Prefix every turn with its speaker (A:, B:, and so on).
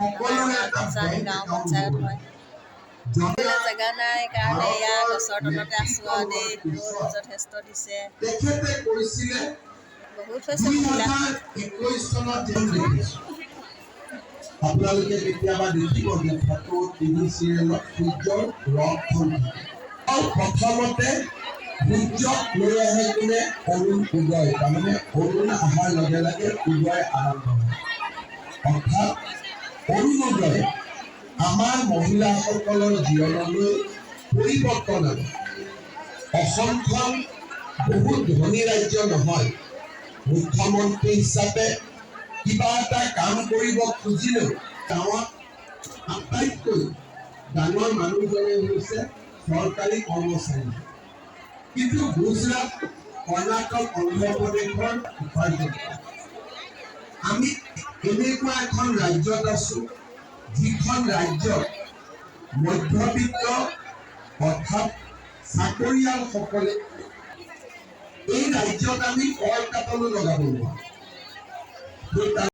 A: গাঁও পঞ্চায়ত হয় জেগা নাই কাৰণে এয়া গছৰ তলতে আছোঁ আৰু দেই ৰ'দ যথেষ্ট দিছে বহুত হৈছে
B: আপোনালোকে কেতিয়াবা দেখিব যে ফটো টিভি চিৰিয়েলত সূৰ্যৰ ৰং প্ৰথমতে সূৰ্যক লৈ আহে কোনে অৰুণ উদয় তাৰমানে অৰুণ অহাৰ লগে লগে উদয় আৰম্ভ হয় অৰ্থাৎ অৰুণোদয় আমাৰ মহিলাসকলৰ জীৱনলৈ পৰিৱৰ্তন আনে অসমখন বহুত ধনী ৰাজ্য নহয় মুখ্যমন্ত্ৰী হিচাপে কিবা এটা কাম কৰিব খুজিলেও গাঁৱত আটাইতকৈ ডাঙৰ মানুহজনে হৈছে চৰকাৰী কৰ্মচাৰী কিন্তু গুজৰাট কৰ্ণাটক অন্ধ্ৰপ্ৰদেশৰ উপাৰ্জন আমি এনেকুৱা এখন ৰাজ্যত আছো যিখন ৰাজ্যত মধ্যবিত্ত অৰ্থাৎ চাকৰিয়ালসকলে এই ৰাজ্যত আমি কৰ কাটলো লগাব নোৱাৰো